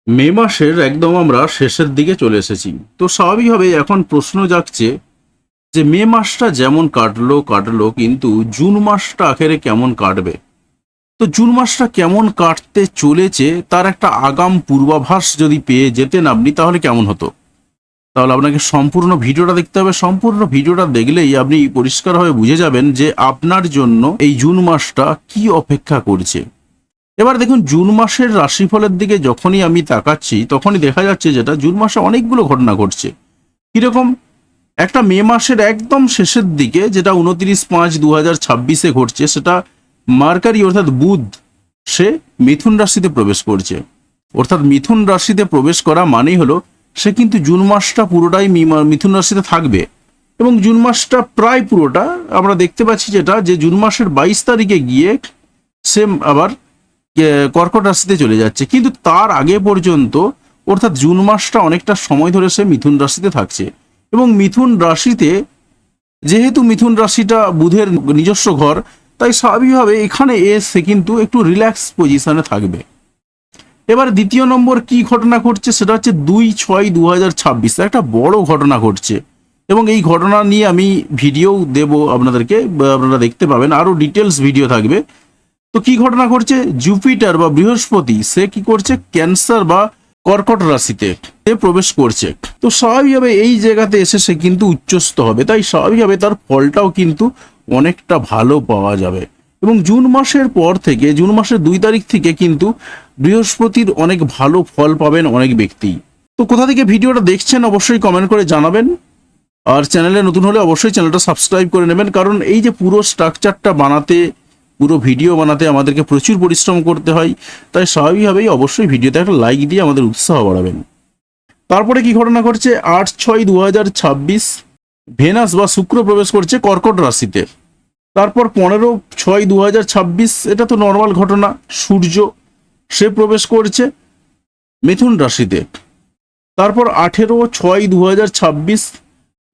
মে মাসের একদম আমরা শেষের দিকে চলে এসেছি। তো স্বাভাবিকভাবে এখন প্রশ্ন জাগছে যে মে মাসটা যেমন কাটলো কাটলো, কিন্তু জুন মাসটা আখেরে কেমন কাটবে। তো জুন মাসটা কেমন কাটতে চলেছে তার একটা আগাম পূর্বাভাস যদি পেয়ে যেতেন আপনি, তাহলে কেমন হতো। তাহলে আপনাকে সম্পূর্ণ ভিডিওটা দেখতে হবে। সম্পূর্ণ ভিডিওটা দেখলেই আপনি পরিষ্কারভাবে বুঝে যাবেন যে আপনার জন্য এই জুন মাসটা কি অপেক্ষা করছে। এবার দেখুন, জুন মাসের রাশিফলের দিকে যখনই আমি তাকাচ্ছি তখনই দেখা যাচ্ছে যেটা জুন মাসে অনেকগুলো ঘটনা ঘটছে। কিরকম? একটা মে মাসের একদম শেষের দিকে যেটা 29/5/2026 ঘটছে, সেটা মার্কারি অর্থাৎ বুধ সে মিথুন রাশিতে প্রবেশ করছে। অর্থাৎ মিথুন রাশিতে প্রবেশ করা মানেই হলো সে কিন্তু জুন মাসটা পুরোটাই মিথুন রাশিতে থাকবে। এবং জুন মাসটা প্রায় পুরোটা আমরা দেখতে পাচ্ছি যেটা যে জুন মাসের 22 তারিখে গিয়ে সে আবার কর্কট রাশিতে চলে যাচ্ছে। কিন্তু তার আগে পর্যন্ত অর্থাৎ জুন মাসটা অনেকটা সময় ধরে সে মিথুন রাশিতে থাকছে। এবং মিথুন রাশিতে, যেহেতু মিথুন রাশিটা বুধের নিজস্ব ঘর, তাই স্বাভাবিকভাবে এখানে এসে কিন্তু একটু রিল্যাক্স পজিশনে থাকবে। এবার দ্বিতীয় নম্বর কি ঘটনা ঘটছে সেটা হচ্ছে 2/6/2026 একটা বড় ঘটনা ঘটছে। এবং এই ঘটনা নিয়ে আমি ভিডিও দেব আপনাদেরকে, আপনারা দেখতে পাবেন, আরও ডিটেলস ভিডিও থাকবে। তো কি ঘটনা ঘটছে? জুপিটার বা বৃহস্পতি সে কি করছে, ক্যান্সার বা কর্কট রাশিতে সে প্রবেশ করছে। তো স্বাভাবিকভাবে এই জায়গাতে এসে সে কিন্তু উচ্চস্থ হবে, তাই স্বাভাবিকভাবে তার ফলটাও কিন্তু অনেকটা ভালো পাওয়া যাবে। এবং জুন মাসের পর থেকে, জুন মাসের 2 তারিখ থেকে কিন্তু বৃহস্পতির অনেক ভালো ফল পাবেন অনেক ব্যক্তি। তো কোথা থেকে ভিডিওটা দেখছেন অবশ্যই কমেন্ট করে জানাবেন। আর চ্যানেলে নতুন হলে অবশ্যই চ্যানেলটা সাবস্ক্রাইব করে নেবেন, কারণ এই যে পুরো স্ট্রাকচারটা বানাতে, পুরো ভিডিও বানাতে আমাদেরকে প্রচুর পরিশ্রম করতে হয়। তাই স্বাভাবিকভাবেই অবশ্যই ভিডিওতে একটা লাইক দিয়ে আমাদের উৎসাহ বাড়াবেন। তারপরে কি ঘটনা ঘটছে? 8/6/2026 ভেনাস বা শুক্র প্রবেশ করছে কর্কট রাশিতে। তারপর 15/6/2026, এটা তো নর্মাল ঘটনা, সূর্য সে প্রবেশ করছে মিথুন রাশিতে। তারপর 18/6/2026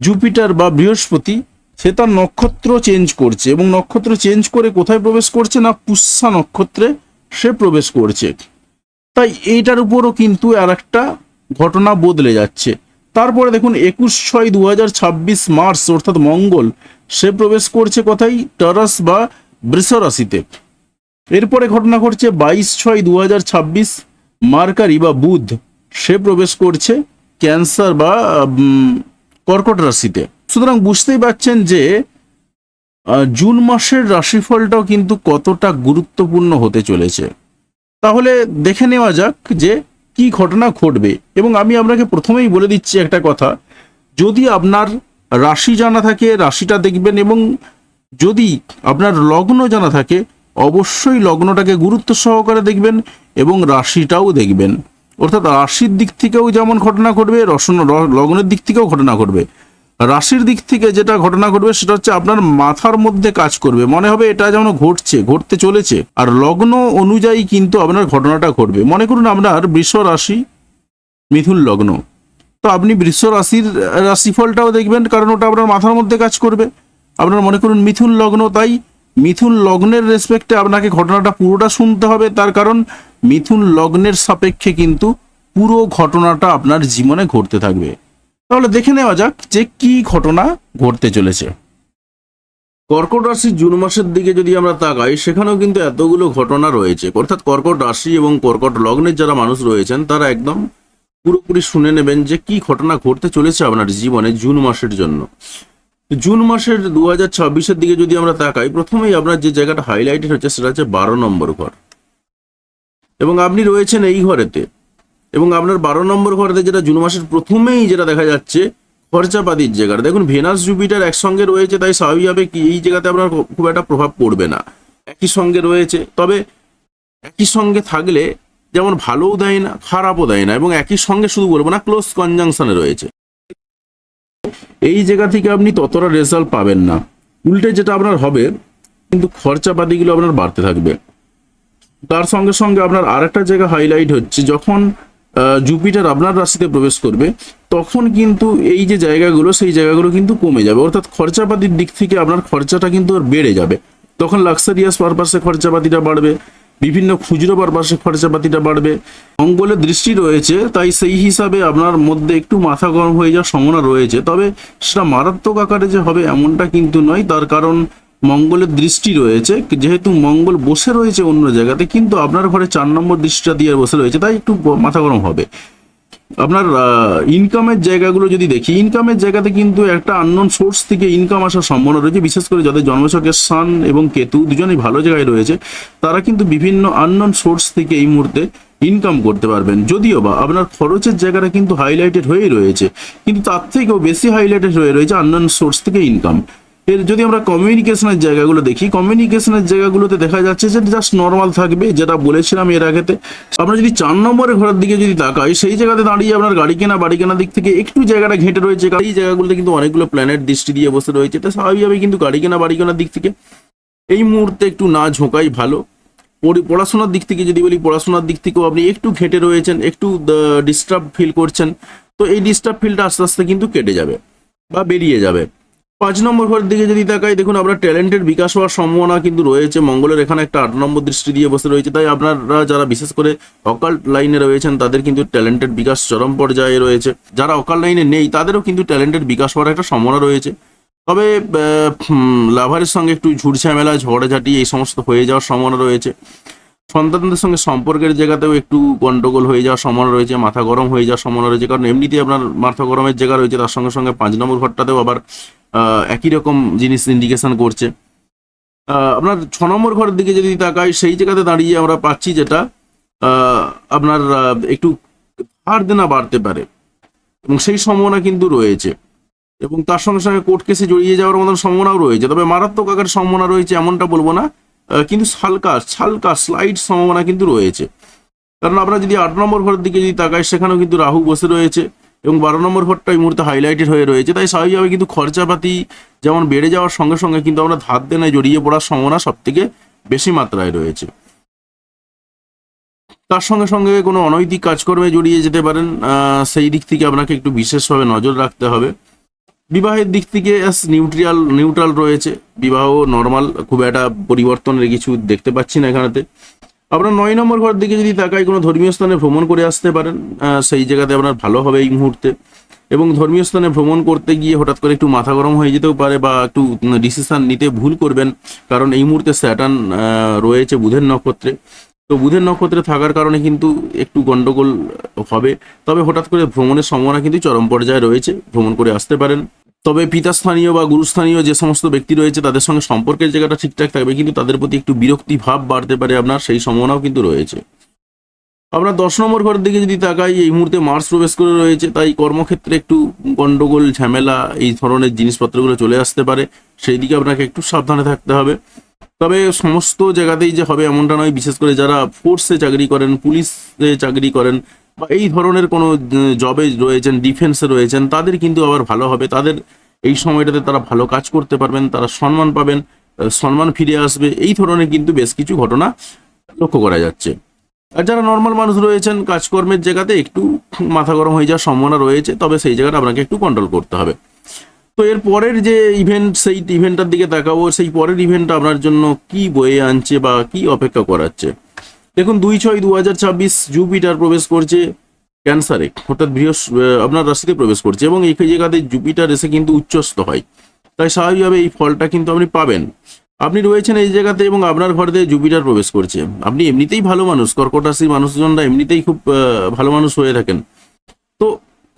জুপিটার বা বৃহস্পতি সে তার নক্ষত্র চেঞ্জ করছে, এবং নক্ষত্র চেঞ্জ করে কোথায় প্রবেশ করছে না, পুষ্যা নক্ষত্রে সে প্রবেশ করছে। তাই এইটার উপরও কিন্তু আর একটা ঘটনা বদলে যাচ্ছে। তারপরে দেখুন 21/6/2026 মার্স অর্থাৎ মঙ্গল সে প্রবেশ করছে কোথায়, টরাস বা বৃষ রাশিতে। এরপরে ঘটনা ঘটছে 22/6/2026 মার্কারি বা বুধ সে প্রবেশ করছে ক্যান্সার বা কর্কট রাশিতে। সুতরাং বুঝতেই পারছেন যে জুন মাসের রাশিফলটাও কিন্তু কতটা গুরুত্বপূর্ণ হতে চলেছে। তাহলে দেখে নেওয়া যাক যে কি ঘটনা ঘটবে। এবং আমি আপনাকে প্রথমেই বলে দিচ্ছি একটা কথা, যদি আপনার রাশি জানা থাকে রাশিটা দেখবেন, এবং যদি আপনার লগ্ন জানা থাকে অবশ্যই লগ্নটাকে গুরুত্ব সহকারে দেখবেন এবং রাশিটাও দেখবেন। অর্থাৎ রাশির দিক থেকেও যেমন ঘটনা ঘটবে, লগ্নের দিক থেকেও ঘটনা ঘটবে। রাশির দিক থেকে যেটা ঘটনা ঘটবে সেটা হচ্ছে আপনার মাথার মধ্যে কাজ করবে, মনে হবে এটা যেন ঘটছে, ঘটতে চলেছে। আর লগ্ন অনুযায়ী কিন্তু আপনার ঘটনাটা ঘটবে। মনে করুন আপনার বৃষ রাশি, মিথুন লগ্ন, তো আপনি বৃষ রাশির রাশিফলটাও দেখবেন, কারণ ওটা আপনার মাথার মধ্যে কাজ করবে। আপনার মনে করুন মিথুন লগ্ন, তাই মিথুন লগ্নের রেসপেক্টে আপনাকে ঘটনাটা পুরোটা শুনতে হবে, তার কারণ মিথুন লগ্নের সাপেক্ষে কিন্তু পুরো ঘটনাটা আপনার জীবনে ঘটতে থাকবে। তাহলে দেখে নেওয়া যাক যে কি ঘটনা ঘটতে চলেছে। কর্কট রাশির জুন মাসের দিকে যদি আমরা তাকাই, সেখানেও কিন্তু এতগুলো ঘটনা রয়েছে। অর্থাৎ কর্কট রাশি এবং কর্কট লগ্নের যারা মানুষ রয়েছেন তারা একদম পুরোপুরি শুনে নেবেন যে কি ঘটনা ঘটতে চলেছে আপনার জীবনে জুন মাসের জন্য। জুন মাসের 2026-এর দিকে যদি আমরা তাকাই, প্রথমেই আপনার যে জায়গাটা হাইলাইটেড হচ্ছে সেটা হচ্ছে 12 নম্বর ঘর, এবং আপনি রয়েছেন এই ঘরেতে। এবং আপনার 12 নম্বর ঘরেতে যেটা জুন মাসের প্রথমেই যেটা দেখা যাচ্ছে, খরচাপাতির জায়গাটা দেখুন, ভেনাস জুপিটার একসঙ্গে রয়েছে, তাই স্বাভাবিকভাবে কি এই জায়গাতে আপনার খুব একটা প্রভাব পড়বে না। একই সঙ্গে রয়েছে, তবে একই সঙ্গে থাকলে যেমন ভালোও দেয় না খারাপও দেয় না, এবং একই সঙ্গে শুধু বলবো না, ক্লোজ কনজাংশনে রয়েছে। এই জায়গা থেকে আপনি ততটা রেজাল্ট পাবেন না, উল্টে যেটা আপনার হবে কিন্তু খরচাপাতিগুলো আপনার বাড়তে থাকবে। তার সঙ্গে সঙ্গে আপনার আরেকটা জায়গা হাইলাইট হচ্ছে, যখন জুপিটার আপনার রাশিতে প্রবেশ করবে তখন কিন্তু এই যে জায়গাগুলো, সেই জায়গাগুলো কিন্তু কমে যাবে। অর্থাৎ খরচাপাতির দিক থেকে আপনার খরচাটা কিন্তু বেড়ে যাবে, তখন লাক্সারিয়াস পারপাসে খরচাপাতিটা বাড়বে। বিভিন্ন খুচরো পারপাসে খরচাপাতিটা বাড়বে। মঙ্গলের দৃষ্টি রয়েছে, তাই সেই হিসাবে আপনার মধ্যে একটু মাথা গরম হয়ে যাওয়ার সম্ভাবনা রয়েছে, তবে সেটা মারাত্মক আকারে যে হবে এমনটা কিন্তু নয়। তার কারণ মঙ্গলের দৃষ্টি রয়েছে, যেহেতু মঙ্গল বসে রয়েছে অন্য জায়গাতে, কিন্তু আপনার ঘরে 4 নম্বর দৃষ্টিটা দিয়ে বসে রয়েছে, তাই একটু মাথা গরম হবে। আপনার ইনকামের জায়গাগুলো যদি দেখি, ইনকামের জায়গাতে কিন্তু একটা আননোন সোর্স থেকে ইনকাম আসার সম্ভাবনা রয়েছে। বিশেষ করে যাদের জন্মছকে সান এবং কেতু দুজনেই ভালো জায়গায় রয়েছে, তারা কিন্তু বিভিন্ন আননোন সোর্স থেকে এই মুহূর্তে ইনকাম করতে পারবেন। যদিও বা আপনার খরচের জায়গাটা কিন্তু হাইলাইটেড হয়েই রয়েছে, কিন্তু তার থেকেও বেশি হাইলাইটেড হয়ে রয়েছে আননোন সোর্স থেকে ইনকাম। এর যদি আমরা কমিউনিকেশনের জায়গাগুলো দেখি, কমিউনিকেশনের জায়গাগুলোতে দেখা যাচ্ছে যে জাস্ট নর্মাল থাকবে, যেটা বলেছিলাম এর আগেতে। আমরা যদি 4 নম্বরের ঘরের দিকে যদি তাকাই, সেই জায়গাতে দাঁড়িয়ে আপনার গাড়ি কেনা বাড়ি কেনার দিক থেকে একটু জায়গাটা ঘেঁটে রয়েছে। এই জায়গাগুলোতে কিন্তু অনেকগুলো প্ল্যানেট দৃষ্টি দিয়ে বসে রয়েছে, তো স্বাভাবিকভাবে কিন্তু গাড়ি কেনা বাড়ি কেনার দিক থেকে এই মুহূর্তে একটু না ঝোঁকাই ভালো। পড়াশোনার দিক থেকে যদি বলি, পড়াশোনার দিক থেকেও আপনি একটু ঘেঁটে রয়েছেন, একটু ডিস্টার্ব ফিল করছেন, তো এই ডিস্টার্ব ফিলটা আস্তে আস্তে কিন্তু কেটে যাবে বা বেরিয়ে যাবে। 5 নম্বর ঘরের দিকে যদি তাকাই, দেখুন আপনার ট্যালেন্টের বিকাশ হওয়ার সম্ভাবনা কিন্তু রয়েছে। মঙ্গলের এখানে একটা 8 নম্বর দৃষ্টি দিয়ে বসে রয়েছে, তাই আপনারা যারা বিশেষ করে অকাল্ট লাইনে রয়েছেন তাদের কিন্তু ট্যালেন্টের বিকাশ চরম পর্যায়ে রয়েছে। যারা অকাল্ট লাইনে নেই তাদেরও কিন্তু ট্যালেন্টের বিকাশ হওয়ার একটা সম্ভাবনা রয়েছে। তবে লাভারের সঙ্গে একটু ঝুটঝামেলা ঝগড়াঝাটি এই সমস্ত হয়ে যাওয়ার সম্ভাবনা রয়েছে। সন্তানদের সঙ্গে সম্পর্কের জায়গাতেও একটু গন্ডগোল হয়ে যাওয়ার সম্ভাবনা রয়েছে, মাথা গরম হয়ে যাওয়ার সম্ভাবনা রয়েছে। কারণ এমনিতেই আপনার মাথা গরমের জায়গা রয়েছে, তার সঙ্গে সঙ্গে 5 নম্বর ঘরটাতেও আবার একই রকম জিনিস ইন্ডিকেশন করছে। আপনার 6 নম্বর ঘরের দিকে যদি তাকাই, সেই জায়গাতে দাঁড়িয়ে আমরা পাচ্ছি যেটা আপনার একটু ধার দেনা বাড়তে পারে এবং সেই সম্ভাবনা কিন্তু রয়েছে, এবং তার সঙ্গে সঙ্গে কোর্ট কেসে জড়িয়ে যাওয়ার মতন সম্ভাবনাও রয়েছে। তবে মারাত্মক আকারের সম্ভাবনা রয়েছে এমনটা বলবো না, কিন্তু হালকা স্লাইড সম্ভাবনা কিন্তু রয়েছে। কারণ আমরা যদি 8 নম্বর ঘরের দিকে যদি তাকাই, সেখানেও কিন্তু রাহু বসে রয়েছে এবং 12 নম্বর ঘরটা এই মুহূর্তে হাইলাইটেড হয়ে রয়েছে। তাই স্বাভাবিকভাবে কিন্তু খরচাপাতি যেমন বেড়ে যাওয়ার সঙ্গে সঙ্গে কিন্তু আমরা ধার দেনায় জড়িয়ে পড়ার সম্ভাবনা সব থেকে বেশি মাত্রায় রয়েছে। তার সঙ্গে সঙ্গে কোনো অনৈতিক কাজকর্মে জড়িয়ে যেতে পারেন, সেই দিক থেকে আপনাকে একটু বিশেষভাবে নজর রাখতে হবে। বিবাহের দিক থেকে নিউট্রাল রয়েছে, বিবাহ নর্মাল, খুব একটা পরিবর্তনের কিছু দেখতে পাচ্ছি না এখানেতে। আপনার 9 নম্বর ঘরের দিকে যদি তাকাই, কোনো ধর্মীয় স্থানে ভ্রমণ করে আসতে পারেন, সেই জায়গাতে আপনার ভালো হবে এই মুহূর্তে। এবং ধর্মীয় স্থানে ভ্রমণ করতে গিয়ে হঠাৎ করে একটু মাথা গরম হয়ে যেতেও পারে, বা একটু ডিসিশন নিতে ভুল করবেন, কারণ এই মুহূর্তে স্যাটার্ন রয়েছে বুধের নক্ষত্রে। তো বুধের নক্ষত্রে থাকার কারণে কিন্তু একটু গন্ডগোল হবে। তবে হঠাৎ করে ভ্রমণের সম্ভাবনা কিন্তু চরম পর্যায়ে রয়েছে, ভ্রমণ করে আসতে পারেন। তবে পিতাস্থানীয় বা গুরুস্থানীয় যে সমস্ত ব্যক্তি রয়েছে তাদের সঙ্গে সম্পর্কের জায়গাটা ঠিকঠাক থাকবে, কিন্তু তাদের প্রতি একটু বিরক্তি ভাব বাড়তে পারে আপনার, সেই সম্ভাবনাও কিন্তু রয়েছে। আপনার 10 নম্বর ঘরের দিকে যদি তাকাই, এই মুহূর্তে মার্স প্রবেশ করে রয়েছে, তাই কর্মক্ষেত্রে একটু গন্ডগোল ঝামেলা এই ধরনের জিনিসপত্রগুলো চলে আসতে পারে, সেই দিকে আপনাকে একটু সাবধানে থাকতে হবে। তবে সমস্ত জায়গাতেই যে হবে এমনটা নয়, বিশেষ করে যারা ফোর্সে চাকরি করেন, পুলিশে চাকরি করেন, বা এই ধরনের কোনো জবে রয়েছেন, ডিফেন্সে রয়েছেন, তাদের কিন্তু আবার ভালো হবে। তাদের এই সময়টাতে তারা ভালো কাজ করতে পারবেন, তারা সম্মান পাবেন, সম্মান ফিরে আসবে, এই ধরনের কিন্তু বেশ কিছু ঘটনা লক্ষ্য করা যাচ্ছে। আর যারা নর্মাল মানুষ রয়েছেন, কাজকর্মের জায়গাতে একটু মাথা গরম হয়ে যাওয়ার সম্ভাবনা রয়েছে, তবে সেই জায়গাটা আপনাকে একটু কন্ট্রোল করতে হবে। তো এর পরের যে ইভেন্ট, সেই ইভেন্টটার দিকে তাকাবো, সেই পরের ইভেন্টটা আপনার জন্য কি বয়ে আনছে বা কি অপেক্ষা করাচ্ছে। দেখুন 2/6/2026 জুপিটার প্রবেশ করছে ক্যান্সারে, অর্থাৎ আপনার রাশিতে প্রবেশ করছে, এবং এই জায়গাতে জুপিটার এসে কিন্তু উচ্চস্থ হয়। তাই স্বাভাবিকভাবে এই ফলটা কিন্তু আপনি পাবেন। আপনি রয়েছেন এই জায়গাতে এবং আপনার ঘরেতে জুপিটার প্রবেশ করছে। আপনি এমনিতেই ভালো মানুষ, কর্কট রাশির মানুষজনরা এমনিতেই খুব ভালো মানুষ হয়ে থাকেন। তো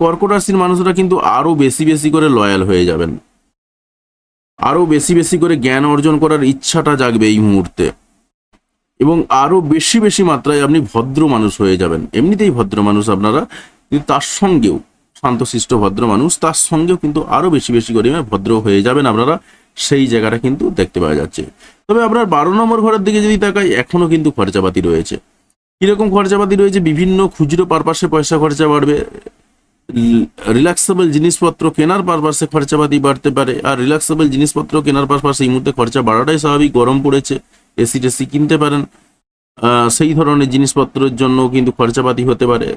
কর্কট রাশির মানুষরা কিন্তু আরো বেশি বেশি করে লয়াল হয়ে যাবেন, আরো বেশি বেশি করে জ্ঞান অর্জন করার ইচ্ছাটা জাগবে এই মুহূর্তে, এবং আরো বেশি বেশি মাত্রায় আপনি ভদ্র মানুষ হয়ে যাবেন। এমনিতেই ভদ্র মানুষ আপনারা, কিন্তু তার সঙ্গেও শান্তশিষ্ট ভদ্র মানুষ, তার সঙ্গেও কিন্তু আরো বেশি বেশি করে ভদ্র হয়ে যাবেন আপনারা, সেই জায়গাটা কিন্তু দেখতে পাওয়া যাচ্ছে। তবে আপনার 12 নম্বর ঘরের দিকে যদি তাকাই, এখনো কিন্তু খরচাপাতি রয়েছে। কিরকম খরচাপাতি রয়েছে? বিভিন্ন খুচরো পারপাসে পয়সা খরচা বাড়বে, রিল্যাক্সেবল জিনিসপত্র কেনার পারপাসে খরচাপাতি বাড়তে পারে। আর রিল্যাক্সেবল জিনিসপত্র কেনার পারপাসে এই মুহূর্তে খরচা বাড়াটাই স্বাভাবিক, গরম পড়েছে, এসি টেসি কিনতে পারেন, সেই ধরনের জিনিসপত্রের জন্য কিন্তু খরচাপাতি হতে পারে।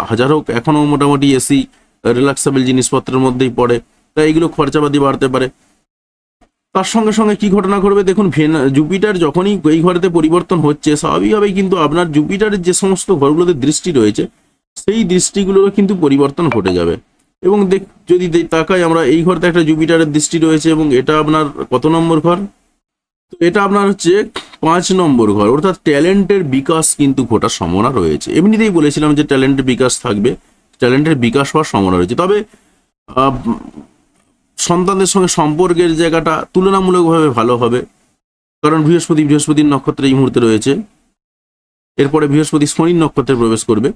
হাজার হোক এখনো মোটামুটি এসি রিল্যাক্সেবল জিনিসপত্রের মধ্যেই পড়ে, তাই এগুলো খরচাপাতি বাড়তে পারে। তার সঙ্গে সঙ্গে কি ঘটনা ঘটবে দেখুন, জুপিটার যখনই এই ঘরেতে পরিবর্তন হচ্ছে স্বাভাবিকভাবেই কিন্তু আপনার জুপিটারের যে সমস্ত ঘরগুলোতে দৃষ্টি রয়েছে সেই দৃষ্টিগুলোরও কিন্তু পরিবর্তন ঘটে যাবে। এবং যদি তাকাই আমরা, এই ঘরতে একটা জুপিটারের দৃষ্টি রয়েছে এবং এটা আপনার কত নম্বর ঘর? তো এটা আপনার হচ্ছে 5 নম্বর ঘর, অর্থাৎ ট্যালেন্টের বিকাশ কিন্তু ঘটার সম্ভাবনা রয়েছে। এমনিতেই বলেছিলাম যে ট্যালেন্টের বিকাশ থাকবে, ট্যালেন্টের বিকাশ হওয়ার সম্ভাবনা রয়েছে। তবে সন্তানদের সঙ্গে সম্পর্কের জায়গাটা তুলনামূলকভাবে ভালো হবে, কারণ বৃহস্পতির নক্ষত্রে এই মুহূর্তে রয়েছে। এরপরে বৃহস্পতি শনির নক্ষত্রে প্রবেশ করবে।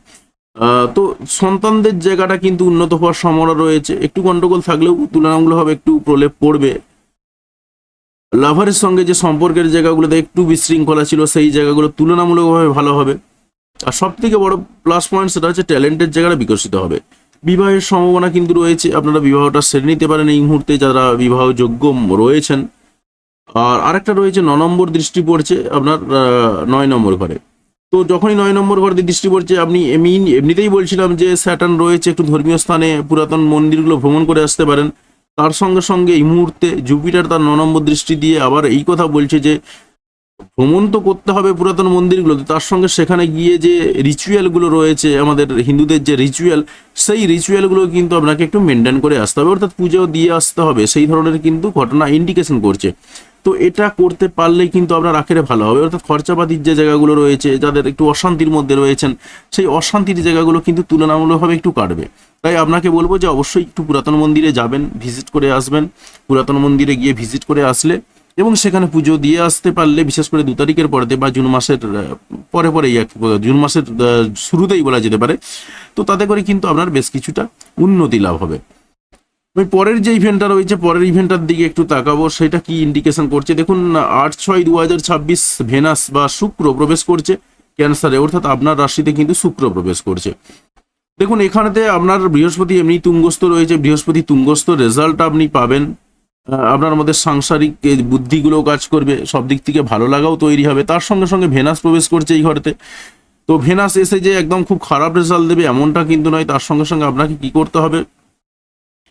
তো সন্তানদের জায়গাটা কিন্তু উন্নত হওয়ার সম্ভাবনা রয়েছে। একটু গন্ডগোল থাকলেও তুলনামূলকভাবে একটু প্রলেপ পড়বে। লাভারের সঙ্গে যে সম্পর্কের জায়গাগুলোতে একটু বিশৃঙ্খলা ছিল সেই জায়গাগুলো তুলনামূলকভাবে ভালো হবে। আর সব থেকে বড় প্লাস পয়েন্ট সেটা হচ্ছে ট্যালেন্টের জায়গাটা বিকশিত হবে। বিবাহের সম্ভাবনা কিন্তু রয়েছে, আপনারা বিবাহটা সেরে নিতে পারেন এই মুহূর্তে যারা বিবাহযোগ্য রয়েছেন। আর আরেকটা রয়েছে 9 নম্বর দৃষ্টি পড়ছে আপনার 9 নম্বর ঘরে। তো যখনই 9 নম্বর ঘরে দৃষ্টি পড়ছে, আপনি এমনিতেই বলছিলাম যে স্যাটার্ন রয়েছে, একটু ধর্মীয় স্থানে পুরাতন মন্দিরগুলো ভ্রমণ করে আসতে পারেন। তার সঙ্গে সঙ্গে এই মুহূর্তে জুপিটার তার 9 নম্বর দৃষ্টি দিয়ে আবার এই কথা বলছে যে ভ্রমণ তো করতে হবে পুরাতন মন্দিরগুলোতে, তার সঙ্গে সেখানে গিয়ে যে রিচুয়ালগুলো রয়েছে আমাদের হিন্দুদের যে রিচুয়াল, সেই রিচুয়ালগুলো কিন্তু আপনাকে একটু মেনটেন করে আসতে হবে, অর্থাৎ পুজো দিয়ে আসতে হবে, সেই ধরনের কিন্তু ঘটনা ইন্ডিকেশন করছে। তো এটা করতে পারলেই কিন্তু আপনার আখেরে ভালো হবে, অর্থাৎ খরচাপাতির যে জায়গাগুলো রয়েছে, যাদের একটু অশান্তির মধ্যে রয়েছেন, সেই অশান্তির জায়গাগুলো কিন্তু তুলনামূলকভাবে একটু কাটবে। তাই আপনাকে বলবো যে অবশ্যই একটু পুরাতন মন্দিরে যাবেন, ভিজিট করে আসবেন। পুরাতন মন্দিরে গিয়ে ভিজিট করে আসলে এবং সেখানে পুজো দিয়ে আসতে পারলে, বিশেষ করে 2 তারিখের পরেতে বা জুন মাসের পরেই জুন মাসের শুরুতেই বলা যেতে পারে, তো তাতে করে কিন্তু আপনার বেশ কিছুটা উন্নতি লাভ হবে। পরের যে ইভেন্টটা রয়েছে, পরের ইভেন্টটার দিকে একটু তাকাবো, সেটা কি ইন্ডিকেশন করছে দেখুন। 8/6/2026 ভেনাস বা শুক্র প্রবেশ করছে ক্যান্সারে, অর্থাৎ আপনার রাশিতে কিন্তু শুক্র প্রবেশ করছে। দেখুন এখানেতে আপনার বৃহস্পতি এমনি তুঙ্গস্থ রয়েছে, বৃহস্পতি তুঙ্গস্থ রেজাল্ট আপনি পাবেন। আপনার মধ্যে সাংসারিক বুদ্ধিগুলো কাজ করবে, সব দিক থেকে ভালো লাগাও তৈরি হবে। তার সঙ্গে সঙ্গে ভেনাস প্রবেশ করছে এই ঘরেতে। তো ভেনাস এসে যে একদম খুব খারাপ রেজাল্ট দেবে এমনটা কিন্তু নয়। তার সঙ্গে সঙ্গে আপনাকে কি করতে হবে,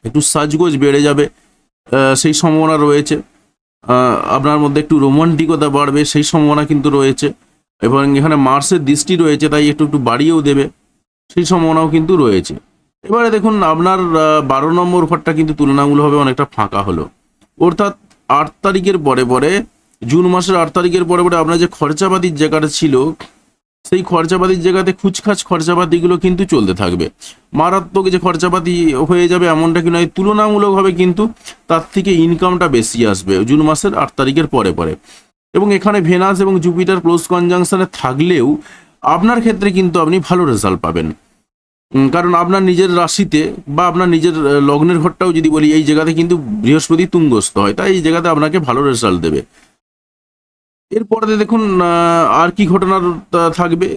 একটু সাজগোজ বেড়ে যাবে, সেই সম্ভাবনা রয়েছে। আপনার মধ্যে একটু রোমান্টিকতা বাড়বে, সেই সম্ভাবনা কিন্তু রয়েছে। এবং এখানে মার্সের দৃষ্টি রয়েছে, তাই একটু একটু বাড়িয়েও দেবে, সেই সম্ভাবনাও কিন্তু রয়েছে। এবারে দেখুন আপনার 12 নম্বর ঘরটা কিন্তু তুলনামূলকভাবে অনেকটা ফাঁকা হলো, অর্থাৎ 8 তারিখের পরে জুন মাসের 8 তারিখের পরে আপনার যে খরচাপাতির জায়গাটা ছিল, সেই খরচাপাতির জায়গাতে খুচখাচ খরচাপাতিগুলো কিন্তু চলতে থাকবে। মারাত্মক যে খরচাপাতি হয়ে যাবে এমনটা কি নয়, তুলনামূলকভাবে কিন্তু তার থেকে ইনকামটা বেশি আসবে জুন মাসের 8 তারিখের পরে। এবং এখানে ভেনাস এবং জুপিটার ক্লোজ কনজাংশনে থাকলেও আপনার ক্ষেত্রে কিন্তু আপনি ভালো রেজাল্ট পাবেন, কারণ আপনার নিজের রাশিতে বা আপনার নিজের লগ্নের ঘরটাও যদি বলি, এই জায়গাতে কিন্তু বৃহস্পতি তুঙ্গস্থ হয়, তাই এই জায়গাতে আপনাকে ভালো রেজাল্ট দেবে। এরপরে দেখুন আর কি ঘটনার থাকবে।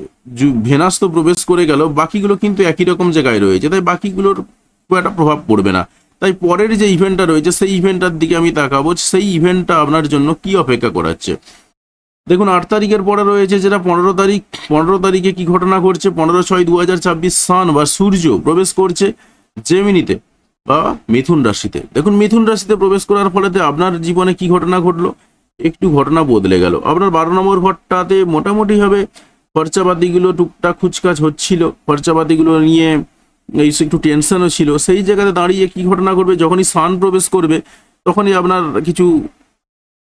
ভেনাস তো প্রবেশ করে গেল, বাকিগুলো কিন্তু একই রকম জায়গায় রয়েছে, তাই বাকিগুলোর খুব একটা প্রভাব পড়বে না। তাই পরের যে ইভেন্টটা রয়েছে সেই ইভেন্টটার দিকে আমি তাকাবো, সেই ইভেন্টটা আপনার জন্য কি অপেক্ষা করাচ্ছে। দেখুন 8 তারিখের পরে রয়েছে যেটা 15 তারিখ। 15 তারিখে কি ঘটনা ঘটছে, 15/6/2026 সান বা সূর্য প্রবেশ করছে জেমিনিতে বা মিথুন রাশিতে। দেখুন মিথুন রাশিতে প্রবেশ করার ফলেতে আপনার জীবনে কি ঘটনা ঘটলো, একটু ঘটনা বদলে গেল। আপনার 12 নম্বর ঘরটাতে মোটামুটি ভাবে খরচাপাতিগুলো টুকটাক খুচকাচ হচ্ছিল, খরচাপাতিগুলো নিয়ে একটু টেনশনও ছিল। সেই জায়গাতে দাঁড়িয়ে কি ঘটনা ঘটবে, যখনই সান প্রবেশ করবে তখনই আপনার কিছু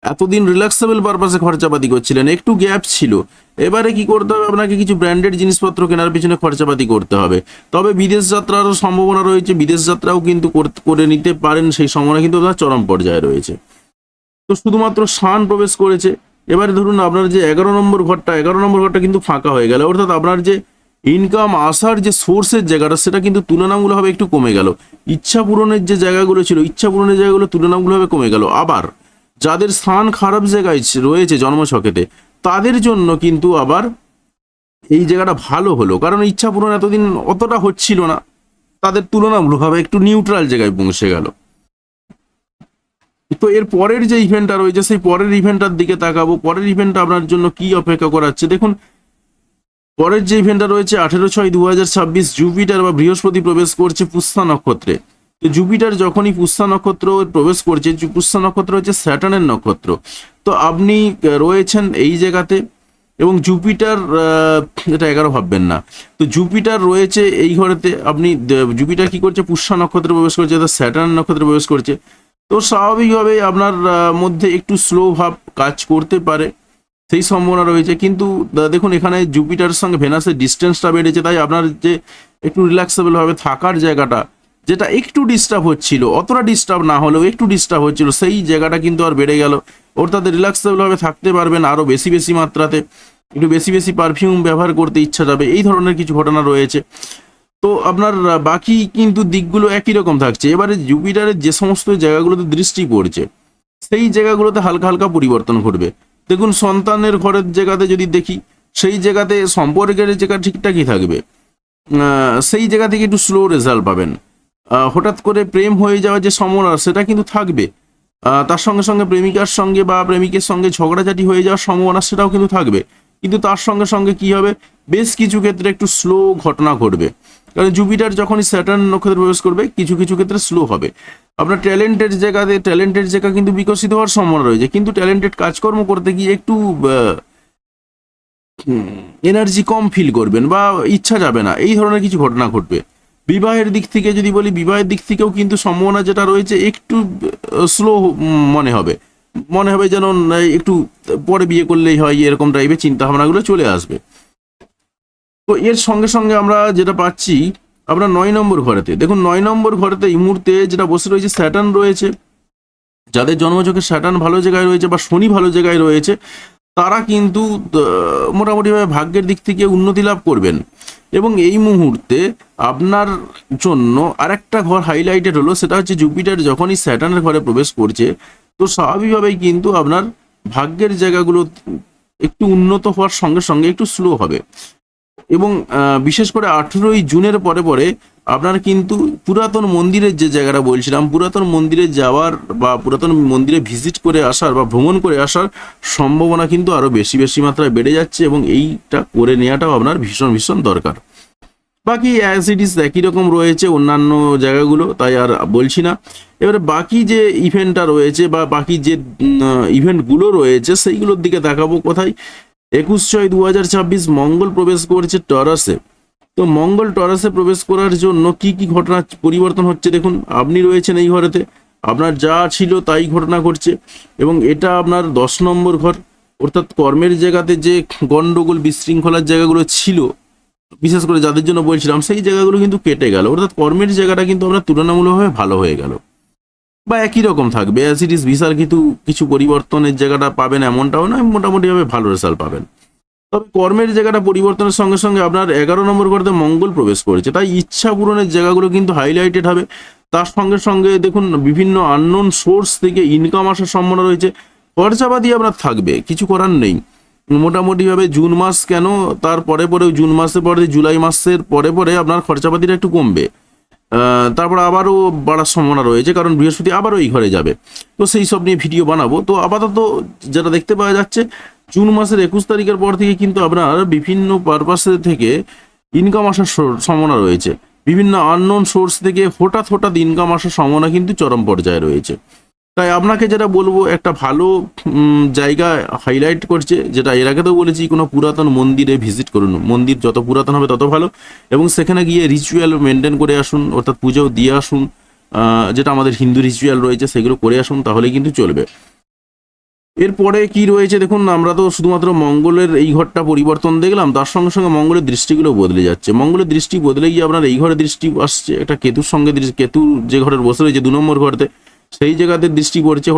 এতদিন রিল্যাক্সেবল পারপাসে খরচাপাতি করছিলেন, একটু গ্যাপ ছিল। এবারে কি করতে হবে, আপনাকে কিছু ব্র্যান্ডেড জিনিসপত্র কেনার পিছনে খরচাপাতি করতে হবে। তবে বিদেশ যাত্রারও সম্ভাবনা রয়েছে, বিদেশ যাত্রাও কিন্তু করে নিতে পারেন, সেই সম্ভাবনা কিন্তু আপনার চরম পর্যায়ে রয়েছে। তো শুধুমাত্র সান প্রবেশ করেছে। এবারে ধরুন আপনার যে 11 নম্বর ঘরটা কিন্তু ফাঁকা হয়ে গেল, অর্থাৎ আপনার যে ইনকাম আসার যে সোর্সের জায়গাটা সেটা কিন্তু তুলনামূলকভাবে একটু কমে গেল। ইচ্ছা পূরণের যে জায়গাগুলো ছিল, ইচ্ছা পূরণের জায়গাগুলো তুলনামূলকভাবে কমে গেল। আবার যাদের স্থান খারাপ জায়গায় রয়েছে জন্মছকেতে, তাদের জন্য কিন্তু আবার এই জায়গাটা ভালো হলো, কারণ ইচ্ছা পূরণ এতদিন অতটা হচ্ছিল না, তাদের তুলনামূলকভাবে একটু নিউট্রাল জায়গায় পৌঁছে গেল। তো এর পরের যে ইভেন্টটা রয়েছে সেই পরের ইভেন্টটার দিকে তাকাবো। পরের ইভেন্টটা আপনার জন্য কি অপেক্ষা করাচ্ছে দেখুন। পরের যে ইভেন্টটা রয়েছে 18/6/2026 জুপিটার বা বৃহস্পতি প্রবেশ করছে পুষ্যা নক্ষত্রে। তো জুপিটার যখনই পুষ্যা নক্ষত্র প্রবেশ করছে, পুষ্যা নক্ষত্র হচ্ছে স্যাটার্নের নক্ষত্র, তো আপনি রয়েছেন এই জায়গাতে, এবং জুপিটার এটা 11 ভাববেন না, তো জুপিটার রয়েছে এই ঘরেতে, আপনি জুপিটার কি করছে, পুষ্যা নক্ষত্রে প্রবেশ করছে, অর্থাৎ স্যাটার্ন নক্ষত্রে প্রবেশ করছে। তো স্বাভাবিকভাবে আপনার মধ্যে একটু স্লো ভাব কাজ করতে পারে, সেই সম্ভাবনা রয়েছে। কিন্তু দেখুন এখানে জুপিটারের সঙ্গে ভেনাসের ডিস্টেন্সটা বেড়েছে, তাই আপনার যে একটু রিল্যাক্সেবল ভাবে থাকার জায়গাটা, যেটা একটু ডিস্টার্ব হচ্ছিল, অতটা ডিস্টার্ব না হলেও একটু ডিস্টার্ব হচ্ছিল, সেই জায়গাটা কিন্তু আর বেড়ে গেল। অর্থাৎ রিল্যাক্সেবল ভাবে থাকতে পারবেন আরও বেশি বেশি মাত্রাতে, একটু বেশি বেশি পারফিউম ব্যবহার করতে ইচ্ছা যাবে, এই ধরনের কিছু ঘটনা রয়েছে। তো আপনার বাকি কিন্তু দিকগুলো একই রকম থাকছে। এবারে জুপিটারের যে সমস্ত জায়গাগুলোতে দৃষ্টি পড়ছে, সেই জায়গাগুলোতে হালকা হালকা পরিবর্তন ঘটবে। দেখুন সন্তানের ঘরের জায়গাতে যদি দেখি, সেই জায়গাতে সম্পর্কের জায়গা ঠিকঠাকই থাকবে, সেই জায়গা থেকে একটু স্লো রেজাল্ট পাবেন। হঠাৎ করে প্রেম হয়ে যাওয়ার যে সম্ভাবনা সেটা কিন্তু থাকবে, তার সঙ্গে সঙ্গে প্রেমিকার সঙ্গে বা প্রেমিকের সঙ্গে ঝগড়াঝাটি হয়ে যাওয়ার সম্ভাবনা সেটাও কিন্তু থাকবে। কিন্তু তার সঙ্গে সঙ্গে কি হবে, বেশ কিছু ক্ষেত্রে একটু স্লো ঘটনা ঘটবে, কারণ জুপিটার যখনই স্যাটার্ন নক্ষত্রে প্রবেশ করবে কিছু কিছু ক্ষেত্রে স্লো হবে। আপনার ট্যালেন্টের জায়গা কিন্তু বিকশিত হওয়ার সম্ভাবনা রয়েছে, কিন্তু ট্যালেন্টেড কাজকর্ম করতে গিয়ে একটু এনার্জি কম ফিল করবেন বা ইচ্ছা যাবে না, এই ধরনের কিছু ঘটনা ঘটবে। বিবাহের দিক থেকে যদি বলি, বিবাহের দিক থেকেও কিন্তু সম্ভাবনা যেটা রয়েছে একটু স্লো মনে হবে যেন একটু পরে বিয়ে করলেই হয়, এরকম টাইপের চিন্তা ভাবনাগুলো চলে আসবে। তো এর সঙ্গে সঙ্গে আমরা যেটা পাচ্ছি আপনার 9 নম্বর ঘরেতে, দেখুন 9 নম্বর ঘরেতে এই মুহূর্তে যেটা বসে রয়েছে স্যাটার্ন রয়েছে। যাদের জন্মছকে স্যাটার্ন ভালো জায়গায় রয়েছে বা শনি ভালো জায়গায় রয়েছে, তারা কিন্তু মোটামুটিভাবে ভাগ্যের দিক থেকে উন্নতি লাভ করবেন। এবং এই মুহূর্তে আপনার জন্য আরেকটা ঘর হাইলাইটেড হলো, সেটা হচ্ছে জুপিটার যখনই স্যাটার্নের ঘরে প্রবেশ করছে, তো স্বাভাবিকভাবেই কিন্তু আপনার ভাগ্যের জায়গাগুলো একটু উন্নত হওয়ার সঙ্গে সঙ্গে একটু স্লো হবে। এবং বিশেষ করে 18ই জুনের পরে পরে আপনার কিন্তু পুরাতন মন্দিরের যে জায়গাটা বলছিলাম, পুরাতন মন্দিরে যাওয়ার বা পুরাতন মন্দিরে ভিজিট করে আসার বা ভ্রমণ করে আসার সম্ভাবনা কিন্তু আরও বেশি বেশি মাত্রায় বেড়ে যাচ্ছে, এবং এইটা করে নেওয়াটাও আপনার ভীষণ ভীষণ দরকার। বাকি অ্যাজ ইট ইজ একই রকম রয়েছে অন্যান্য জায়গাগুলো, তাই আর বলছি না। এবারে বাকি যে ইভেন্টটা রয়েছে বা বাকি যে ইভেন্টগুলো রয়েছে সেইগুলোর দিকে দেখাবো। কোথায়? 21/6/2026 মঙ্গল প্রবেশ করেছে টরাসে। তো মঙ্গল টরাসে প্রবেশ করার জন্য কি কি ঘটনা পরিবর্তন হচ্ছে দেখুন, আপনি রয়েছেন এই ঘরেতে, আপনার যা ছিল তাই ঘটনা ঘটছে, এবং এটা আপনার 10 নম্বর ঘর, অর্থাৎ কর্মের জায়গাতে যে গন্ডগোল বিশৃঙ্খলার জায়গাগুলো ছিল, বিশেষ করে যাদের জন্য বলছিলাম, সেই জায়গাগুলো কিন্তু কেটে গেল, অর্থাৎ কর্মের জায়গাটা কিন্তু আপনার তুলনামূলকভাবে ভালো হয়ে গেল বা একই রকম থাকবে অ্যাজ ইট ইজ। বিশাল কিন্তু কিছু পরিবর্তনের জায়গাটা পাবেন এমনটাও নয়, মোটামুটিভাবে ভালো রেজাল্ট পাবেন। তবে কর্মের জায়গাটা পরিবর্তনের সঙ্গে সঙ্গে আপনার 11 নম্বর ঘরে মঙ্গল প্রবেশ করেছে, তাই ইচ্ছা পূরণের জায়গাগুলো কিন্তু হাইলাইটেড হবে। তার সঙ্গে সঙ্গে দেখুন বিভিন্ন আননোন সোর্স থেকে ইনকাম আসার সম্ভাবনা রয়েছে। খরচাপাতি আপনার থাকবে, কিছু করার নেই। মোটামুটিভাবে জুন মাস কেন, তার পরে পরে জুন মাসের পরে জুলাই মাসের পরে পরে আপনার খরচাপাতিটা একটু কমবে, তারপর আবারও বাড়ার সম্ভাবনা রয়েছে, কারণ বৃহস্পতি আবারও এই ঘরে যাবে। তো সেই সব নিয়ে ভিডিও বানাবো। তো আপাতত যেটা দেখতে পাওয়া যাচ্ছে, জুন মাসের 21 তারিখের পর থেকে কিন্তু আপনার বিভিন্ন পারপাসের থেকে ইনকাম আসার সম্ভাবনা রয়েছে। বিভিন্ন আননোন সোর্স থেকে হঠাৎ হঠাৎ ইনকাম আসার সম্ভাবনা কিন্তু চরম পর্যায়ে রয়েছে। তাই আপনাকে যেটা বলবো, একটা ভালো জায়গা হাইলাইট করছে, যেটা এর আগে তো বলেছি, কোনো পুরাতন মন্দিরে ভিজিট করুন। মন্দির যত পুরাতন হবে তত ভালো, এবং সেখানে গিয়ে রিচুয়াল মেনটেন করে আসুন, অর্থাৎ পুজো দিয়ে আসুন, যেটা আমাদের হিন্দু রিচুয়াল রয়েছে সেগুলো করে আসুন, তাহলেই কিন্তু চলবে। এরপরে কি রয়েছে দেখুন, আমরা তো শুধুমাত্র মঙ্গলের এই ঘরটা পরিবর্তন দেখলাম, তার সঙ্গে সঙ্গে মঙ্গলের দৃষ্টিগুলো বদলে যাচ্ছে। মঙ্গলের দৃষ্টি বদলে গিয়ে আপনার এই ঘরে দৃষ্টি আসছে, একটা কেতুর সঙ্গে কেতু যে ঘরের বসে রয়েছে 2 নম্বর ঘরতে, সেই জায়গাতে দৃষ্টি পড়ছে।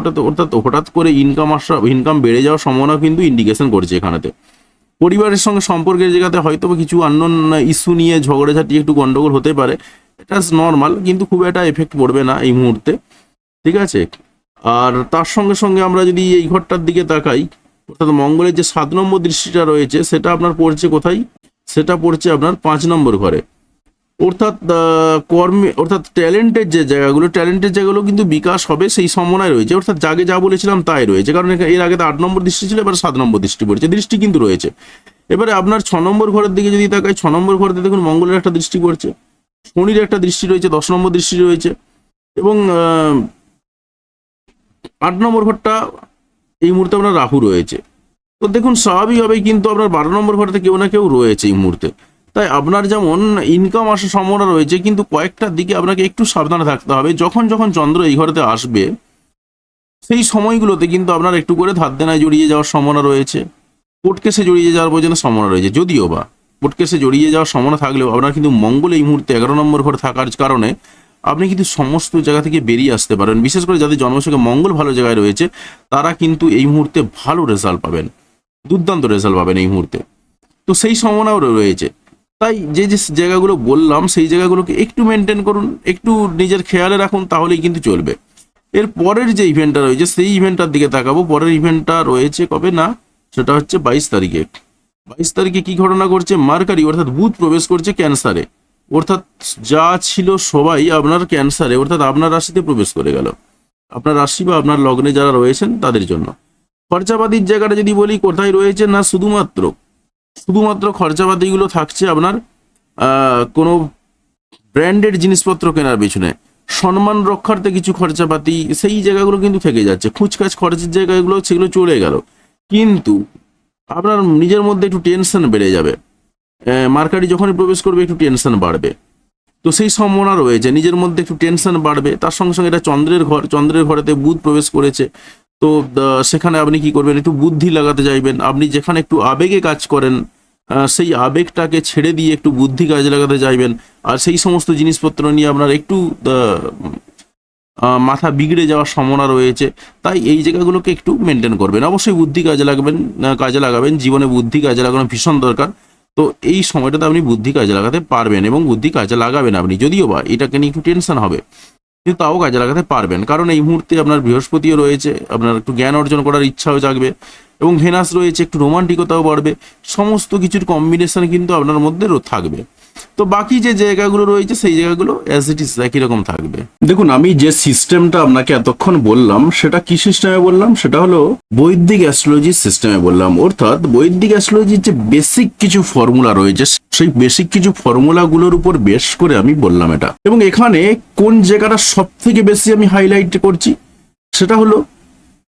হঠাৎ করে ইনকাম বেড়ে যাওয়ার সম্ভাবনা কিন্তু ইন্ডিকেশন করছে এখানেতে। পরিবারের সঙ্গে সম্পর্কের জায়গাতে হয়তো কিছু আননোন ইস্যু নিয়ে ঝগড়াঝাটি একটু গন্ডগোল হতে পারে, এটা নর্মাল, কিন্তু খুব একটা এফেক্ট পড়বে না এই মুহূর্তে, ঠিক আছে। আর তার সঙ্গে সঙ্গে আমরা যদি এই ঘরটার দিকে তাকাই, অর্থাৎ মঙ্গলের যে 7 নম্বর দৃষ্টিটা রয়েছে সেটা আপনার পড়ছে কোথায়? সেটা পড়ছে আপনার 5 নম্বর ঘরে, অর্থাৎ ট্যালেন্টের জায়গাগুলো কিন্তু বিকাশ হবে, সেই সম্ভাবনায় রয়েছে। অর্থাৎ যাকে যা বলেছিলাম তাই রয়েছে, কারণ এর আগে তো 8 নম্বর দৃষ্টি ছিল, এবার 7 নম্বর দৃষ্টি পড়ছে, দৃষ্টি কিন্তু রয়েছে। এবারে আপনার 6 নম্বর ঘরের দিকে যদি তাকাই, 6 নম্বর ঘরেতে দেখুন মঙ্গলের একটা দৃষ্টি পড়ছে, শনির একটা দৃষ্টি রয়েছে, 10 নম্বর দৃষ্টি রয়েছে। এবং 8 নম্বর ঘরটা এই মুহূর্তে আপনার রাহু রয়েছে। তো দেখুন স্বাভাবিকভাবেই কিন্তু আপনার 12 নম্বর ঘরতে কেউ না কেউ রয়েছে এই মুহূর্তে। তাই আপনার যেমন ইনকাম আসার সম্ভাবনা রয়েছে, কিন্তু কয়েকটা দিকে আপনাকে একটু সাবধানে থাকতে হবে। যখন যখন চন্দ্র এই ঘরেতে আসবে সেই সময়গুলোতে কিন্তু আপনার একটু করে ধার দেনায় জড়িয়ে যাওয়ার সম্ভাবনা রয়েছে, কোর্ট কেসে জড়িয়ে যাওয়ার পর্যন্ত সম্ভাবনা রয়েছে। যদিও বা কোর্ট কেসে জড়িয়ে যাওয়ার সম্ভাবনা থাকলেও আপনার কিন্তু মঙ্গল এই মুহূর্তে 11 নম্বর ঘরে থাকার কারণে আপনি কিন্তু সমস্ত জায়গা থেকে বেরিয়ে আসতে পারেন। বিশেষ করে যাদের জন্মছকে মঙ্গল ভালো জায়গায় রয়েছে তারা কিন্তু এই মুহূর্তে ভালো রেজাল্ট পাবেন, দুর্দান্ত রেজাল্ট পাবেন এই মুহূর্তে। তো সেই সম্ভাবনাও রয়েছে। তাই যে যে জায়গাগুলো বললাম সেই জায়গাগুলোকে একটু মেনটেন করুন, একটু নিজের খেয়ালে রাখুন, তাহলেই কিন্তু চলবে। এর পরের যে ইভেন্টটা রয়েছে সেই ইভেন্টটার দিকে তাকাবো। পরের ইভেন্টটা রয়েছে কবে না, সেটা হচ্ছে 22 তারিখে। 22 তারিখে কি ঘটনা করছে, মার্কারি অর্থাৎ বুধ প্রবেশ করছে ক্যান্সারে, অর্থাৎ যা ছিল সবাই আপনার ক্যান্সারে অর্থাৎ আপনার রাশিতে প্রবেশ করে গেল। আপনার রাশি বা আপনার লগ্নে যারা রয়েছেন তাদের জন্য খরচাপাতির জায়গাটা যদি বলি কোথায় রয়েছে না, শুধুমাত্র খরচাপাতিগুলো থাকছে আপনার কোনো ব্র্যান্ডেড জিনিসপত্র কেনার পিছনে, সম্মান রক্ষার্থে কিছু খরচাপাতি সেই জায়গাগুলো কিন্তু থেকে যাচ্ছে। খুচখাচ খরচের জায়গাগুলো সেগুলো চলে গেল, কিন্তু আপনার নিজের মধ্যে একটু টেনশন বেড়ে যাবে। মার্কারি যখনই প্রবেশ করবে একটু টেনশন বাড়বে, তো সেই সম্ভাবনা রয়েছে। নিজের মধ্যে একটু টেনশন বাড়বে। তার সঙ্গে সঙ্গে এটা চন্দ্রের ঘরেতে বুধ প্রবেশ করেছে। তো সেখানে আপনি কি করবেন, একটু বুদ্ধি লাগাতে চাইবেন। আপনি যেখানে একটু আবেগে কাজ করেন সেই আবেগটাকে ছেড়ে দিয়ে একটু বুদ্ধি কাজে লাগাতে চাইবেন। আর সেই সমস্ত জিনিসপত্র নিয়ে আপনার একটু মাথা বিগড়ে যাওয়ার সম্ভাবনা রয়েছে। তাই এই জায়গাগুলোকে একটু মেনটেন করবেন। অবশ্যই বুদ্ধি কাজে লাগাবেন। জীবনে বুদ্ধি কাজে লাগানো ভীষণ দরকার। তো এই সময়টাতে আপনি বুদ্ধি কাজে লাগাতে পারবেন এবং বুদ্ধি কাজে লাগাবেন আপনি, যদিও বা এটাকে নিয়ে একটু টেনশন হবে, কিন্তু তাও কাজে লাগাতে পারবেন। কারণ এই মুহূর্তে আপনার বৃহস্পতিও রয়েছে, আপনার একটু জ্ঞান অর্জন করার ইচ্ছাও জাগবে, এবং ভেনাস রয়েছে, একটু রোমান্টিকতাও বাড়বে। সমস্ত কিছুর কম্বিনেশন কিন্তু আপনার মধ্যে থাকবে। তো বাকি যে জায়গাগুলো রয়েছে সেই জায়গাগুলো অ্যাজ ইট ইজ একই রকম থাকবে। দেখুন, আমি যে সিস্টেমটা আপনাকে এতক্ষণ বললাম সেটা কি সিস্টেমে বললাম, সেটা হলো বৈদিক অ্যাস্ট্রোলজি সিস্টেমে বললাম। অর্থাৎ বৈদিক অ্যাস্ট্রোলজির যে বেসিক কিছু ফর্মুলা রয়েছে সেই বেসিক কিছু ফর্মুলাগুলোর উপর বেশ করে আমি বললাম এটা। এবং এখানে কোন জায়গাটা সব থেকে বেশি আমি হাইলাইট করছি সেটা হলো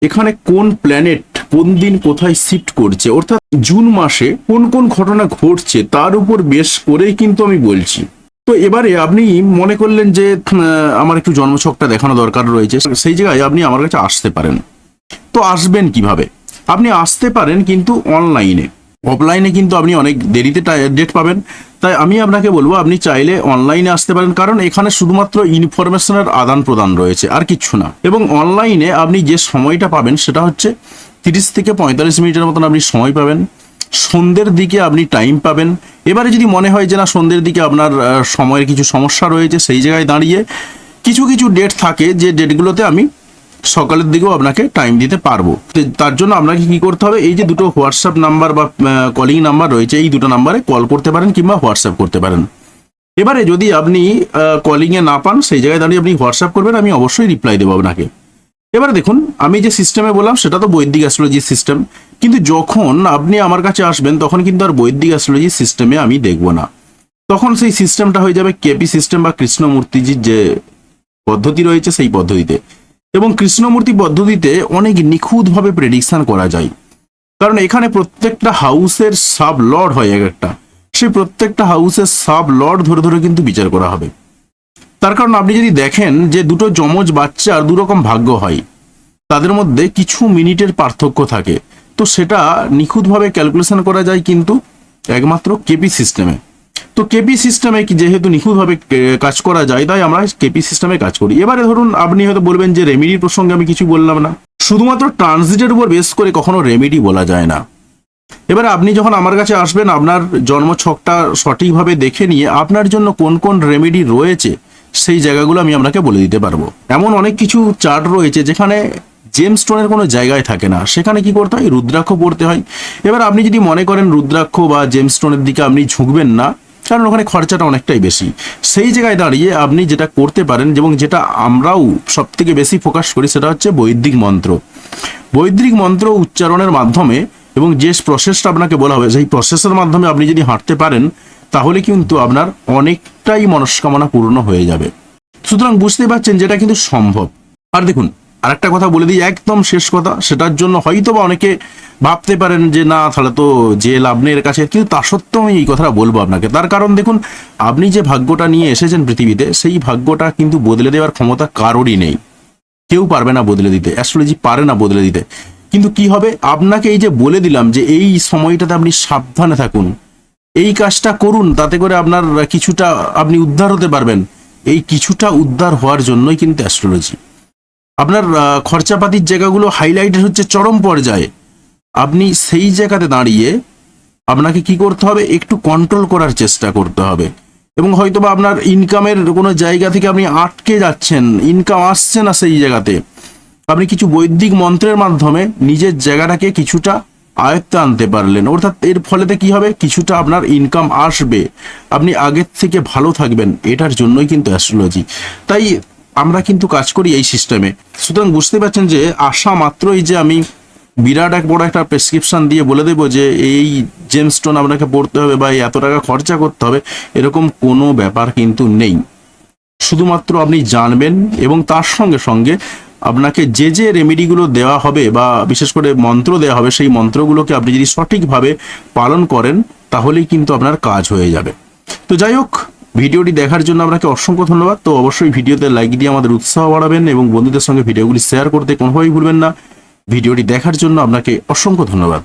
এখানে কোন প্ল্যানেট কোন দিন কোথায় শিফট করছে, অর্থাৎ জুন মাসে কোন কোন ঘটনা ঘটছে তার উপর বেশ করেই কিন্তু আমি বলছি। তো এবারে আপনি মনে করলেন যে আমার একটু জন্মছকটা দেখানো দরকার রয়েছে, সেই জায়গায় আপনি আমার কাছে আসতে পারেন। তো আসবেন কিভাবে? আপনি আসতে পারেন কিন্তু অনলাইনে, অফলাইনে কিন্তু আপনি অনেক দেরিতে ডেট পাবেন। তাই আমি আপনাকে বলবো আপনি চাইলে অনলাইনে আসতে পারেন, কারণ এখানে শুধুমাত্র ইনফরমেশনের আদান প্রদান রয়েছে, আর কিচ্ছু না। এবং অনলাইনে আপনি যে সময়টা পাবেন সেটা হচ্ছে 30 থেকে 45 মিনিটের মতন আপনি সময় পাবেন। সন্ধ্যের দিকে আপনি টাইম পাবেন। এবারে যদি মনে হয় যে না সন্ধ্যের দিকে আপনার সময়ের কিছু সমস্যা রয়েছে, সেই জায়গায় দাঁড়িয়ে কিছু কিছু ডেট থাকে যে ডেটগুলোতে আমি সকালের দিকেও আপনাকে টাইম দিতে পারবো। তার জন্য আপনাকে কি করতে হবে, এই যে দুটো হোয়াটসঅ্যাপ নাম্বার বা কলিং নাম্বার রয়েছে এই দুটো নাম্বারে কল করতে পারেন কিংবা হোয়াটসঅ্যাপ করতে পারেন। এবারে যদি আপনি কলিংয়ে না পান সেই জায়গায় দাঁড়িয়ে আপনি হোয়াটসঅ্যাপ করবেন, আমি অবশ্যই রিপ্লাই দেবো আপনাকে। এবারে দেখুন, আমি যে সিস্টেমে বললাম সেটা তো বৈদিক অ্যাস্ট্রোলজি সিস্টেম, কিন্তু যখন আপনি আমার কাছে আসবেন তখন কিন্তু আর বৈদিক অ্যাস্ট্রোলজি সিস্টেমে আমি দেখব না। তখন সেই সিস্টেমটা হয়ে যাবে কেপি সিস্টেম বা কৃষ্ণমূর্তিজির যে পদ্ধতি রয়েছে সেই পদ্ধতিতে। এবং কৃষ্ণমূর্তি পদ্ধতিতে অনেক নিখুঁতভাবে প্রেডিকশন করা যায়, কারণ এখানে প্রত্যেকটা হাউসের সাব লর্ড হয় এক একটা, সেই প্রত্যেকটা হাউসের সাব লর্ড ধরে ধরে কিন্তু বিচার করা হবে। তার কারণ আপনি যদি দেখেন যে দুটো যমজ বাচ্চার দুরকম ভাগ্য হয়, তাদের মধ্যে কিছু মিনিটের পার্থক্য থাকে, তো সেটা নিখুঁতভাবে ক্যালকুলেশন করা যায় কিন্তু একমাত্র কেপি সিস্টেমে। তো কেপি সিস্টেমে যেহেতু নিখুঁতভাবে কাজ করা যায় তাই আমরা কেপি সিস্টেমে কাজ করি। এবারে ধরুন আপনি হয়তো বলবেন যে রেমেডির প্রসঙ্গে আমি কিছু বললাম না। শুধুমাত্র ট্রানজিটের উপর বেস করে কখনো রেমেডি বলা যায় না। এবারে আপনি যখন আমার কাছে আসবেন আপনার জন্মছকটা সঠিকভাবে দেখে নিয়ে আপনার জন্য কোন কোন রেমেডি রয়েছে সেই জায়গাগুলো আমি আপনাকে বলে দিতে পারবো। এমন অনেক কিছু চার্ট রয়েছে যেখানে জেমস্টোনের কোনো জায়গায় থাকে না, সেখানে কি করতে হয়, রুদ্রাক্ষ পড়তে হয়। এবার আপনি যদি মনে করেন রুদ্রাক্ষ বা জেমস্টোনের দিকে আপনি ঝুঁকবেন না, কারণ ওখানে খরচাটা অনেকটাই বেশি, সেই জায়গায় দাঁড়িয়ে আপনি যেটা করতে পারেন এবং যেটা আমরাও সব থেকে বেশি ফোকাস করি সেটা হচ্ছে বৈদিক মন্ত্র। বৈদিক মন্ত্র উচ্চারণের মাধ্যমে এবং যে প্রসেসটা আপনাকে বলা হবে সেই প্রসেসের মাধ্যমে আপনি যদি হাঁটতে পারেন তাহলে কিন্তু আপনার অনেকটাই মনস্কামনা পূর্ণ হয়ে যাবে। সুতরাং বুঝতেই পারছেন যেটা কিন্তু সম্ভব। আর দেখুন আরেকটা কথা বলে দিই, একদম শেষ কথা, সেটার জন্য হয়তো বা অনেকে ভাবতে পারেন যে না তাহলে তো যে লাভ নেই এর কাছে, কিন্তু তা সত্ত্বেও আমি এই কথাটা বলবো আপনাকে। তার কারণ দেখুন, আপনি যে ভাগ্যটা নিয়ে এসেছেন পৃথিবীতে, সেই ভাগ্যটা কিন্তু বদলে দেওয়ার ক্ষমতা কারোরই নেই, কেউ পারবে না বদলে দিতে, অ্যাস্ট্রোলজি পারে না বদলে দিতে। কিন্তু কি হবে, আপনাকে এই যে বলে দিলাম যে এই সময়টাতে আপনি সাবধানে থাকুন, এই কাজটা করুন, তাতে করে আপনার কিছুটা আপনি উদ্ধার হতে পারবেন। এই কিছুটা উদ্ধার হওয়ার জন্যই কিন্তু অ্যাস্ট্রোলজি। আপনার খরচাপাতির জায়গাগুলো হাইলাইটেড হচ্ছে চরম পর্যায়ে, আপনি সেই জায়গাতে দাঁড়িয়ে আপনাকে কি করতে হবে, একটু কন্ট্রোল করার চেষ্টা করতে হবে। এবং হয়তোবা আপনার ইনকামের কোনো জায়গা থেকে আপনি আটকে যাচ্ছেন, ইনকাম আসছে না, সেই জায়গাতে আপনি কিছু বৈদিক মন্ত্রের মাধ্যমে নিজের জায়গাটাকে কিছুটা আয়ত্তে আনতে পারলেন, অর্থাৎ এর ফলেতে কি হবে, কিছুটা আপনার ইনকাম আসবে, আপনি আগের থেকে ভালো থাকবেন। এটার জন্যই কিন্তু অ্যাস্ট্রোলজি। তাই আমরা কিন্তু কাজ করি এই সিস্টেমে। সুতরাং বুঝতে পারছেন যে আসা মাত্রই যে আমি বিরাট এক বড় একটা প্রেসক্রিপশন দিয়ে বলে দেবো যে এই জেমস্টোন আপনাকে পড়তে হবে বা এত টাকা খরচা করতে হবে, এরকম কোনো ব্যাপার কিন্তু নেই। শুধুমাত্র আপনি জানবেন এবং তার সঙ্গে সঙ্গে আপনাকে যে যে রেমেডিগুলো দেওয়া হবে বা বিশেষ করে মন্ত্র দেওয়া হবে, সেই মন্ত্রগুলোকে আপনি যদি সঠিকভাবে পালন করেন তাহলেই কিন্তু আপনার কাজ হয়ে যাবে। তো যাই হোক, ভিডিওটি দেখার জন্য আপনাকে অসংখ্য ধন্যবাদ। তো অবশ্যই ভিডিওতে লাইক দিয়ে আমাদের উৎসাহ বাড়াবেন এবং বন্ধুদের সঙ্গে ভিডিওগুলি শেয়ার করতে কোনোভাবেই ভুলবেন না। ভিডিওটি দেখার জন্য আপনাকে অসংখ্য ধন্যবাদ।